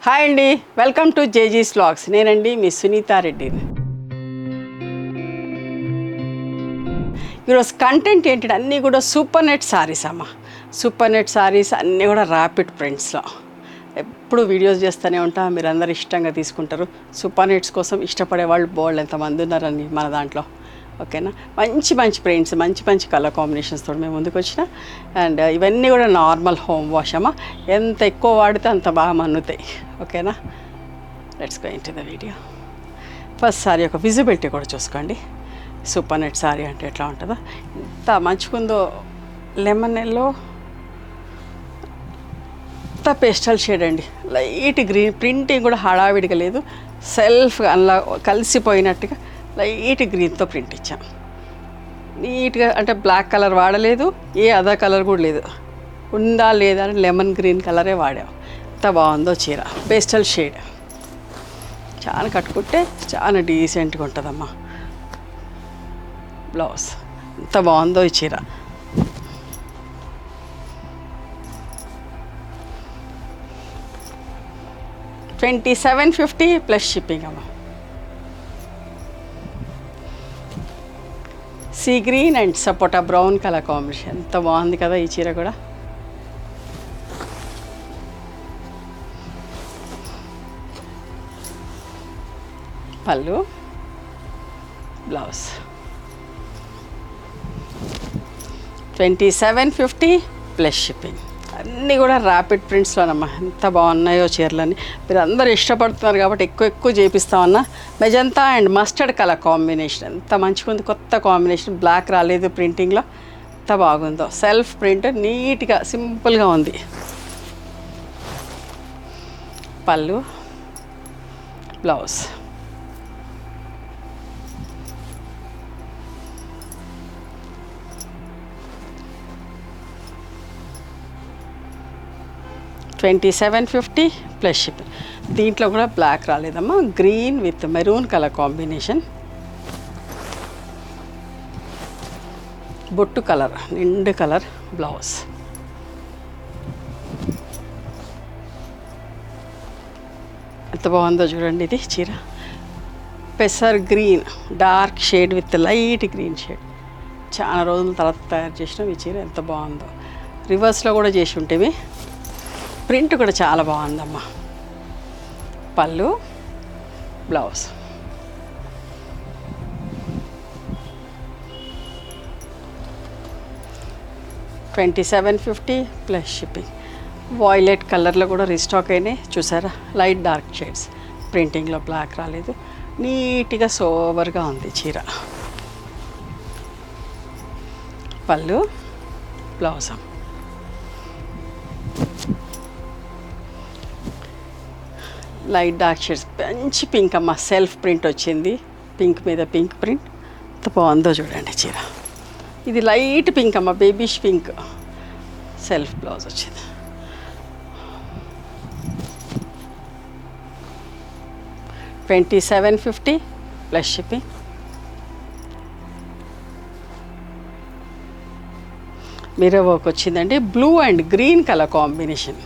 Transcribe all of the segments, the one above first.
Hi అండి, welcome to జేజీస్ vlogs. నేనండి మీ సునీతా రెడ్డిని. ఈరోజు కంటెంట్ ఏంటంటే అన్నీ కూడా సూపర్ నెట్ సారీస్ అమ్మ. సూపర్ నెట్ సారీస్ అన్నీ కూడా ర్యాపిడ్ ప్రింట్స్లో ఎప్పుడు వీడియోస్ చేస్తూనే ఉంటా. మీరు అందరు ఇష్టంగా తీసుకుంటారు. సూపర్ నెట్స్ కోసం ఇష్టపడే వాళ్ళు బోల్డ్ ఎంతమంది ఉన్నారండి మన దాంట్లో. ఓకేనా, మంచి మంచి ప్రింట్స్, మంచి మంచి కలర్ కాంబినేషన్స్తో మేము ముందుకు వచ్చిన. అండ్ ఇవన్నీ కూడా నార్మల్ హోమ్ వాష్ అమ్మ. ఎంత ఎక్కువ వాడితే అంత బాగా మన్నుతాయి. ఓకేనా, let's go into the video. First sorry యొక్క విజిబిలిటీ కూడా చూసుకోండి. సూపర్ నెట్ సారీ అంటే ఎట్లా ఉంటుందో, ఎంత మంచిగుందో. లెమన్ ఎల్లో, అంత పేస్టల్ షేడ్ అండి, లైట్ గ్రీన్. ప్రింటింగ్ కూడా హడావిడిగా లేదు, సెల్ఫ్గా అలా కలిసిపోయినట్టుగా లైట్ గ్రీన్తో ప్రింట్ ఇచ్చాం. నీట్గా, అంటే బ్లాక్ కలర్ వాడలేదు, ఏ అదర్ కలర్ కూడా లేదు. ఉందా లేదా అని లెమన్ గ్రీన్ కలరే వాడాం. ఎంత బాగుందో చీర, పేస్టల్ షేడ్. చాలా కట్టుకుంటే చాలా డీసెంట్గా ఉంటుందమ్మా. బ్లౌజ్ ఎంత బాగుందో ఈ చీర. $27.50 ప్లస్ షిప్పింగ్ అమ్మ. See green and sapota brown colour combination, ఎంత బాగుంది కదా ఈ చీర కూడా. పళ్ళు, బ్లౌజ్. $27.50 plus shipping. అన్నీ కూడా ర్యాపిడ్ ప్రింట్స్లోనమ్మా. ఎంత బాగున్నాయో చీరలన్నీ. మీరు అందరూ ఇష్టపడుతున్నారు కాబట్టి ఎక్కువ చేపిస్తామన్నా. Magenta and mustard colour combination ఎంత మంచిగా ఉంది. కొత్త కాంబినేషన్, బ్లాక్ రాలేదు ప్రింటింగ్లో. ఎంత బాగుందో, సెల్ఫ్ ప్రింట్, నీట్గా సింపుల్గా ఉంది. పళ్ళు, బ్లౌజ్. $27.50 plus shipping. దీంట్లో కూడా బ్లాక్ రాలేదమ్మా, green with maroon colour combination. బొట్టు కలర్, నిండు కలర్ బ్లౌజ్. ఎంత బాగుందో చూడండి ఇది చీర. పెసర్ green, dark shade with light green shade. చాలా రోజుల తర్వాత తయారు చేసినాం ఈ చీర. ఎంత బాగుందో. రివర్స్లో కూడా చేసి ఉంటేవి. ప్రింట్ కూడా చాలా బాగుందమ్మా. పళ్ళు, బ్లౌజ్. $27.50 plus shipping. వాయిలెట్ కలర్లో కూడా రీస్టాక్ అయినాయి చూసారా. లైట్ డార్క్ షేడ్స్, ప్రింటింగ్లో బ్లాక్ రాలేదు. నీట్గా సోవర్గా ఉంది చీర. పళ్ళు, బ్లౌజ్. లైట్ డార్క్ షేడ్స్, మంచి పింక్ అమ్మ. సెల్ఫ్ ప్రింట్ వచ్చింది, పింక్ మీద పింక్ ప్రింట్. ఎంత బాగుందో చూడండి చీర. ఇది లైట్ పింక్ అమ్మ, బేబీష్ పింక్. సెల్ఫ్ బ్లౌజ్ వచ్చింది. $27.50 ప్లస్ షిప్పింగ్. మిర్రర్ వర్క్ వచ్చిందండి, blue and green colour combination.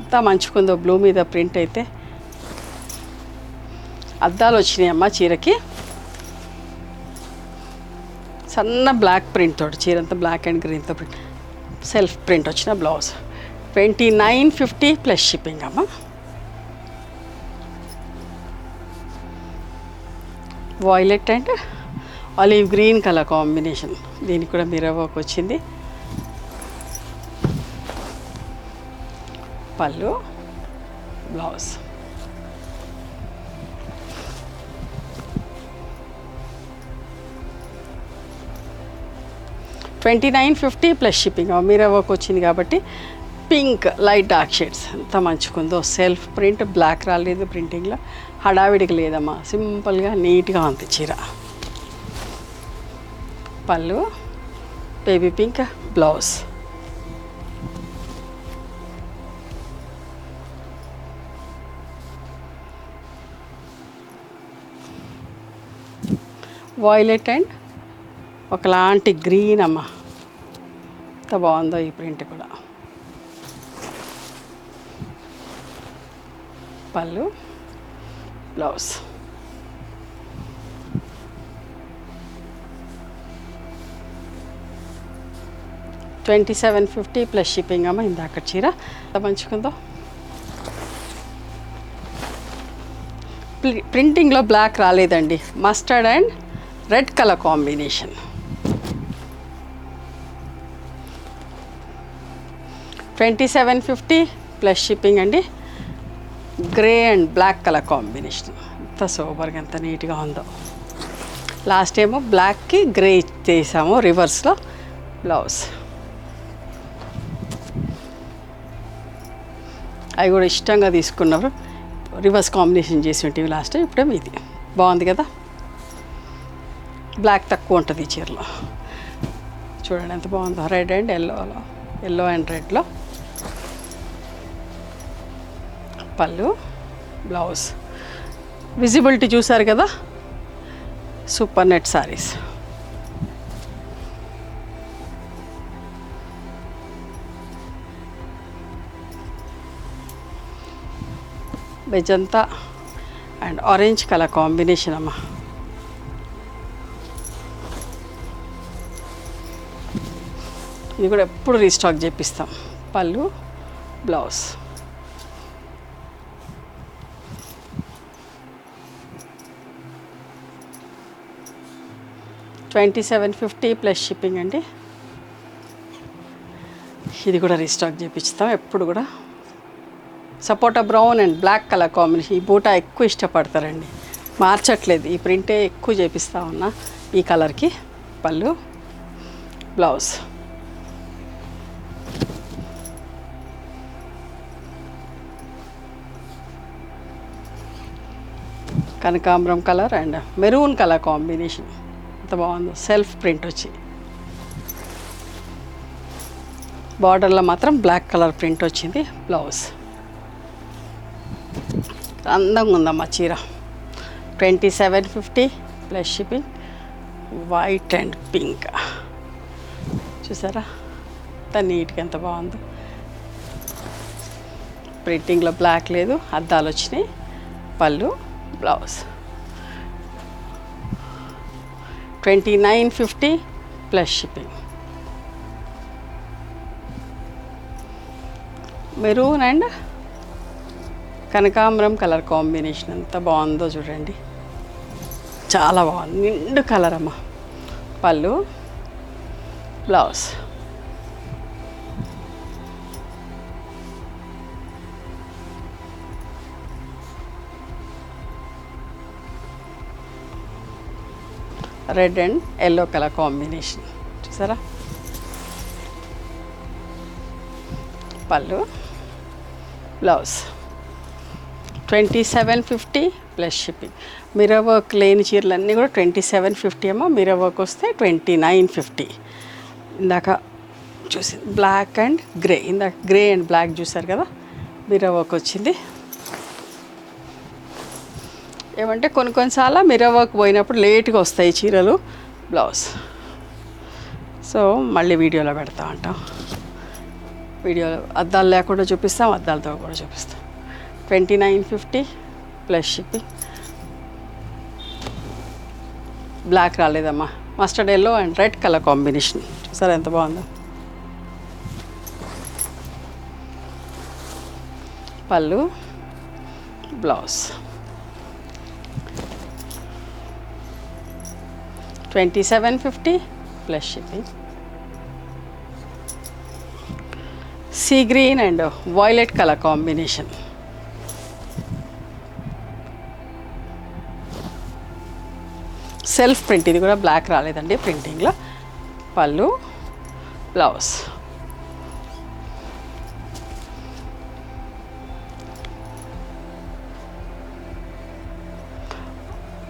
ఎంత మంచుకుందో బ్లూ మీద ప్రింట్ అయితే. అద్దాలు వచ్చినాయమ్మా చీరకి. సన్న బ్లాక్ ప్రింట్ తోటి చీర అంతా బ్లాక్ అండ్ గ్రీన్తో ప్రింట్. సెల్ఫ్ ప్రింట్ వచ్చిన బ్లౌజ్. $29.50 ప్లస్ షిప్పింగ్ అమ్మ. Violet and olive green colour combination. దీనికి కూడా మిర్రర్ వర్క్ వచ్చింది. పళ్ళు, blouse. $29.50 plus shipping. Mirror work వచ్చింది కాబట్టి పింక్, లైట్ డార్క్ షేడ్స్. ఎంత మంచుకుందో. సెల్ఫ్ ప్రింట్, బ్లాక్ రాలేదు ప్రింటింగ్లో. హడావిడికి లేదమ్మా, సింపుల్గా నీట్గా ఉంది చీర. పళ్ళు, baby pink, blouse. Violet and ఒకలాంటి గ్రీన్ అమ్మ. ఎంత బాగుందో ఈ ప్రింట్ కూడా. పళ్ళు, బ్లౌజ్. $27.50 ప్లస్ షిప్పింగ్ అమ్మ. ఇందాక చీర ఎంత మంచిగుందో. ప్రింటింగ్లో బ్లాక్ రాలేదండి, mustard and red colour combination. $27.50 plus shipping అండి. Grey and black colour combination. ఎంత సూపర్గా ఎంత నీట్గా ఉందో. లాస్ట్ ఏమో బ్లాక్కి గ్రే చేసాము రివర్స్లో. బ్లౌజ్. అవి కూడా ఇష్టంగా తీసుకున్నారు, రివర్స్ కాంబినేషన్ చేసి ఉంటే లాస్ట్ టైం. ఇప్పుడేమో ఇది బాగుంది కదా. బ్లాక్ తక్కువ ఉంటుంది ఈ చీరలో. చూడండి ఎంత బాగుందో. రెడ్ అండ్ ఎల్లోలో, ఎల్లో అండ్ రెడ్లో. పళ్ళు, బ్లౌజ్. విజిబిలిటీ చూసారు కదా. Super net sarees. Magenta and orange colour combination అమ్మ. ఇది కూడా ఎప్పుడు రీస్టాక్ చేపిస్తాం. పళ్ళు, బ్లౌజ్. $27.50 ప్లస్ షిప్పింగ్ అండి. ఇది కూడా రీస్టాక్ చేపిస్తాం ఎప్పుడు కూడా. సపోటా brown and black colour combination. ఈ బూటా ఎక్కువ ఇష్టపడతారండి, మార్చట్లేదు. ఈ ప్రింటే ఎక్కువ చేపిస్తా ఉన్నా ఈ కలర్కి. పళ్ళు, బ్లౌజ్. కనకాంబరం colour and maroon colour combination. ఎంత బాగుందో. సెల్ఫ్ ప్రింట్ వచ్చి బార్డర్లో మాత్రం బ్లాక్ కలర్ ప్రింట్ వచ్చింది. బ్లౌజ్. అందంగా ఉందమ్మా చీర. $27.50 plus shipping. White and pink. చూసారా ఎంత నీట్గా ఎంత బాగుందో. ప్రింటింగ్లో బ్లాక్ లేదు, అద్దాలు వచ్చినాయి. పళ్ళు, blouse. $29.50 plus shipping. Maroon and కనకాంబరం కలర్ కాంబినేషన్ ఎంత బాగుందో చూడండి. చాలా బాగుంది, నిండు కలర్ అమ్మ. పళ్ళు, blouse. Red and yellow colour combination. చూసారా. పళ్ళు, blouse. $27.50 plus shipping. Mirror work లేని చీరలు అన్నీ కూడా $27.50 అమ్మ. మిర్రర్ వర్క్ వస్తే $29.50. ఇందాక చూసి బ్లాక్ అండ్ గ్రే, ఇందాక గ్రే అండ్ బ్లాక్ చూసారు కదా. మిర్రర్ వర్క్ వచ్చింది. ఏమంటే కొన్నిసార్లు మిర్రర్ వర్క్ పోయినప్పుడు లేట్గా వస్తాయి చీరలు. బ్లౌజ్. సో మళ్ళీ వీడియోలో పెడతా ఉంటాం. వీడియోలో అద్దాలు లేకుండా చూపిస్తాం, అద్దాలతో కూడా చూపిస్తాం. $29.50 ప్లస్ షిప్పింగ్. బ్లాక్ రాలేదమ్మా. Mustard yellow and red colour combination. చూసారా ఎంత బాగుందో. పళ్ళు, blouse. $27.50 plus shipping. Sea green and violet colour combination. Self print. ఇది కూడా బ్లాక్ రాలేదండి ప్రింటింగ్లో. పళ్ళు, blouse.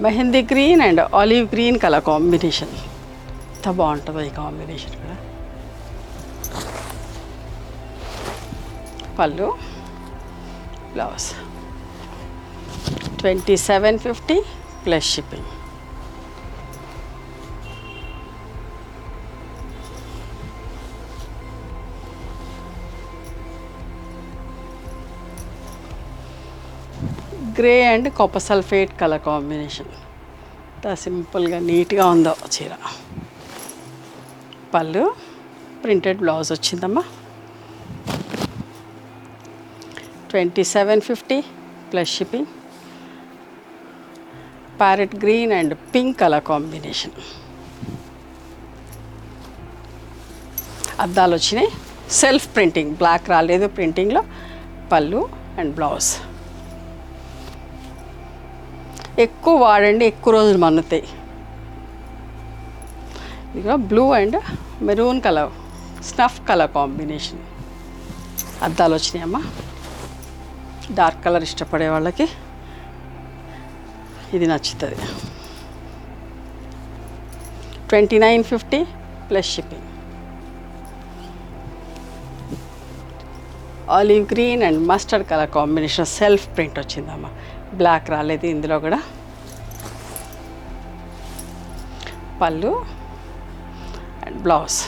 Mehndi green and olive green colour combination. ఎంత బాగుంటుందో ఈ కాంబినేషన్ కూడా. పళ్ళు, blouse. $27.50 plus shipping. Grey and copper sulphate colour combination. ఎంత సింపుల్గా నీట్గా ఉందో చీర. పళ్ళు ప్రింటెడ్ బ్లౌజ్ వచ్చిందమ్మా. 2750 plus shipping. Parrot green and pink colour combination. అద్దాలు వచ్చినాయి. సెల్ఫ్ ప్రింటింగ్, బ్లాక్ రాలేదు ప్రింటింగ్లో. పళ్ళు అండ్ బ్లౌజ్. ఎక్కువ వాడండి, ఎక్కువ రోజులు మన్నుతాయి. ఇదిగో blue and maroon colour, snuff colour combination. అద్దాలు వచ్చినాయమ్మా. డార్క్ కలర్ ఇష్టపడే వాళ్ళకి ఇది నచ్చుతుంది. 2950 plus shipping. Olive green and mustard colour combination self print వచ్చిందమ్మా. బ్లాక్ రాలేదు ఇందులో కూడా. పళ్ళు అండ్ బ్లౌజ్.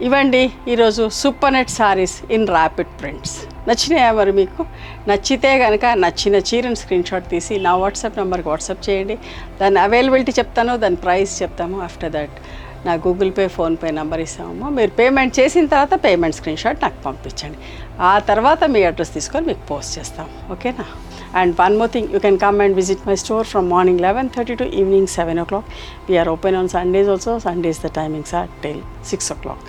ఇవ్వండి ఈరోజు super net sarees in rapid prints. నచ్చినాయా మరి మీకు? నచ్చితే కనుక నచ్చిన చీరని స్క్రీన్ షాట్ తీసి నా వాట్సాప్ నెంబర్కి వాట్సాప్ చేయండి. దాని అవైలబిలిటీ చెప్తాను, దాని ప్రైస్ చెప్తాము. ఆఫ్టర్ దట్ నా గూగుల్ పే, ఫోన్పే నెంబర్ ఇస్తాము. మీరు పేమెంట్ చేసిన తర్వాత పేమెంట్ స్క్రీన్ షాట్ నాకు పంపించండి. ఆ తర్వాత మీ అడ్రస్ తీసుకొని మీకు పోస్ట్ చేస్తాము. ఓకేనా? And one more thing, you can come and visit my store from morning 11:30 to evening 7 o'clock. We are open on Sundays also. Sundays the timings are till 6 o'clock.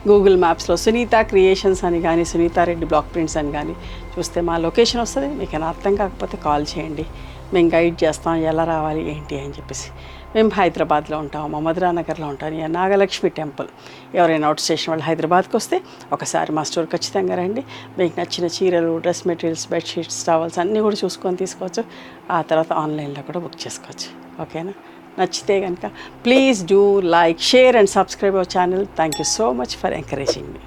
Google మ్యాప్స్లో Sunitha creations అని కానీ Sunitha Reddy block prints అని కానీ చూస్తే మా location వస్తుంది. మీకు అర్థం కాకపోతే కాల్ చేయండి, మేము గైడ్ చేస్తాం ఎలా రావాలి ఏంటి అని చెప్పేసి. మేము హైదరాబాద్లో ఉంటాము, మమద్రానగర్లో ఉంటాను, నాగలక్ష్మి టెంపుల్. ఎవరైనా అవుట్ స్టేషన్ వాళ్ళు హైదరాబాద్కి వస్తే ఒకసారి మా స్టోర్ ఖచ్చితంగా రండి. మీకు నచ్చిన చీరలు, డ్రెస్ మెటీరియల్స్, బెడ్షీట్స్, టవల్స్ అన్నీ కూడా చూసుకొని తీసుకోవచ్చు. ఆ తర్వాత ఆన్లైన్లో కూడా బుక్ చేసుకోవచ్చు. ఓకేనా? నచ్చితే కనుక please do like, share and subscribe our channel. Thank you so much for encouraging me.